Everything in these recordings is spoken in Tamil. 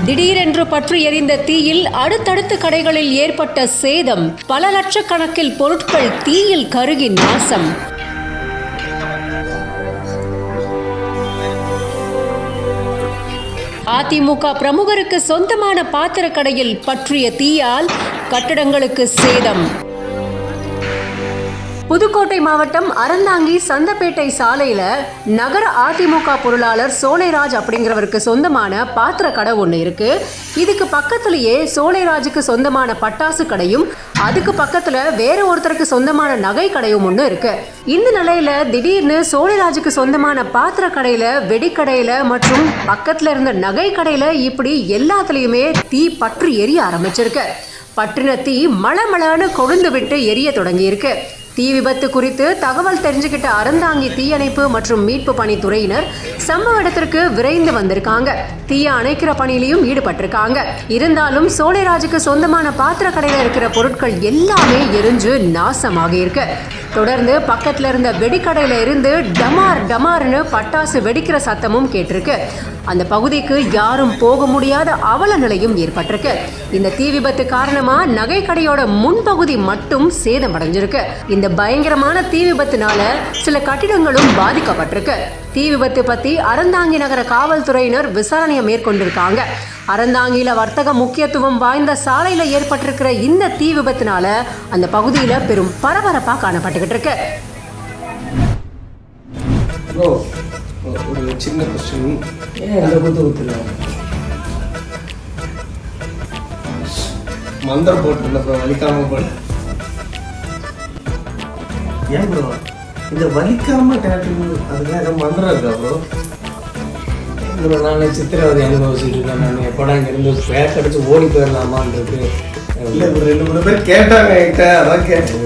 திடீரென்று பற்றி எரிந்த தீயில் அடுத்தடுத்த கடைகளில் ஏற்பட்ட சேதம். பல லட்சக்கணக்கில் பொருட்கள் தீயில் கருகி நாசம். அதிமுக பிரமுகருக்கு சொந்தமான பாத்திர கடையில் பற்றிய தீயால் கட்டடங்களுக்கு சேதம். புதுக்கோட்டை மாவட்டம் அறந்தாங்கி சந்தப்பேட்டை சாலையில நகர அதிமுக பொருளாளர் சோலைராஜ் அப்படிங்கிறவருக்கு சொந்தமான பாத்திர கடை ஒன்று இருக்கு. இதுக்கு பக்கத்திலேயே சோலைராஜுக்கு சொந்தமான பட்டாசு கடையும், அதுக்கு பக்கத்துல வேற ஒருத்தருக்கு சொந்தமான நகை கடையும் ஒன்று இருக்கு. இந்த நிலையில திடீர்னு சோலைராஜுக்கு சொந்தமான பாத்திர கடையில, வெடிக்கடையில மற்றும் பக்கத்துல இருந்த நகை கடையில இப்படி எல்லாத்துலயுமே தீ பற்றி எரிய ஆரம்பிச்சிருக்கு. பற்றின தீ மளமளன்னு கொழுந்து விட்டு எரிய தொடங்கி இருக்கு. தீ விபத்து குறித்து தகவல் தெரிஞ்சுக்கிட்ட அறந்தாங்கி தீயணைப்பு மற்றும் மீட்பு பணி துறையினர் சம்பவ இடத்திற்கு விரைந்து வந்திருக்காங்க. தீயை அணைக்கிற பணியிலையும் ஈடுபட்டிருக்காங்க. இருந்தாலும் சோலைராஜுக்கு சொந்தமான பாத்திர கடையில் இருக்கிற பொருட்கள் எல்லாமே எரிஞ்சு நாசமாகி இருக்கு. தொடர்ந்து பக்கத்துல இருந்த வெடிக்கடையில இருந்து டமார் டமார்னு பட்டாசு வெடிக்கிற சத்தமும் கேட்டிருக்கு. அந்த பகுதிக்கு யாரும் போக முடியாத அவல நிலையும் ஏற்பட்டிருக்கு. இந்த தீ விபத்து காரணமா நகை கடையோட முன்பகுதி மட்டும் சேதமடைஞ்சிருக்கு. இந்த பயங்கரமான தீ விபத்துனால சில கட்டிடங்களும் பாதிக்கப்பட்டிருக்கு. தீ விபத்து பத்தி அறந்தாங்கி நகர காவல்துறையினர் விசாரணையை மேற்கொண்டிருக்காங்க. அறந்தாங்கியில வர்த்தக முக்கியத்துவம் வாய்ந்த சாலையில ஏற்பட்டிருக்கிற இந்த தீ விபத்துனால அந்த பகுதியில பெரும் பரபரப்பா காணப்பட்டுக்கிட்டு இருக்கு. ஒரு சின்ன கொஸ்டின், ஏன் இந்த புத்தகத்தில் மந்திரம் போட்டு ப்ரோ வலிக்காம போட? ஏன் ப்ரோ இந்த வலிக்காம டேட்டு அதுக்கெல்லாம் ஏதோ மந்திரம் இருக்கா ப்ரோ? ப்ரோ நான் சித்திரவதை அனுபவிச்சுட்டு இருக்கேன். நான் எப்படா இங்கேருந்து பேக் அடிச்சு ஓடி போயிடலாமான்றது. இல்லை ஒரு 2-3 பேர் கேட்டாங்க என்கிட்ட, அதான் கேட்டேன்.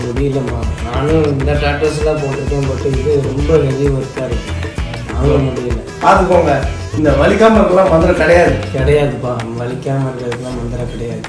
முடியலம்மா, நானும் இந்த டாக்டர்ஸ்லாம் போட்டிருக்கேன். பட் இது ரொம்ப ஹெவி ஒர்க்காக இருக்குது, ஆக முடியல. பார்த்துக்கோங்க, இந்த வலிக்காமல் இருக்கலாம் மந்திரம் கிடையாதுப்பா. வலிக்காமல் இருக்கிறதுலாம் மந்திரம் கிடையாது.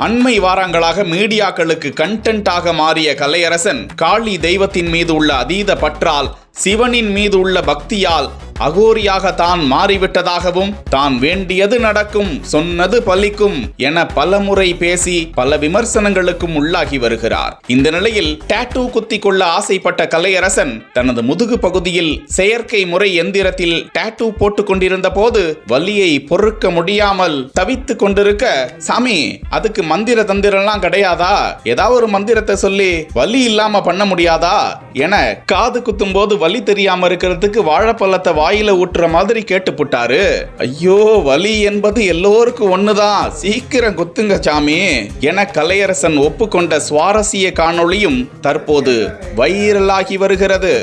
அண்மை வாரங்களாக மீடியாக்களுக்கு கண்டென்ட்டாக மாறிய கலையரசன் காளி தெய்வத்தின் மீது உள்ள அதீத பற்றால், சிவனின் மீது உள்ள பக்தியால் அகோரியாக தான் மாறிவிட்டதாகவும், தான் வேண்டியது நடக்கும், சொன்னது பலிக்கும் என பலமுறை பேசி பல விமர்சனங்களுக்கும் உள்ளாகி வருகிறார். இந்த நிலையில் டாட்டூ குத்தி கொள்ள ஆசைப்பட்ட கலையரசன் தனது முதுகு பகுதியில் செயற்கை முறை எந்திரத்தில் டாட்டூ போட்டுக் கொண்டிருந்த போது வலியை பொறுக்க முடியாமல் தவித்து கொண்டிருக்க, சாமி அதுக்கு மந்திர தந்திரம்லாம் கிடையாதா, ஏதாவது ஒரு மந்திரத்தை சொல்லி வலி இல்லாம பண்ண முடியாதா என காது குத்தும் போது வலி தெரியாம இருக்கிறதுக்கு வாழைப்பழத்தை வாயில ஊட்டுற மாதிரி கேட்டுப்புட்டாரு. ஐயோ, வலி என்பது எல்லோருக்கும் ஒண்ணுதான், சீக்கிரம் குத்துங்க சாமி என கலையரசன் ஒப்புக்கொண்ட சுவாரஸ்ய காணொளியும் தற்போது வைரலாகி வருகிறது.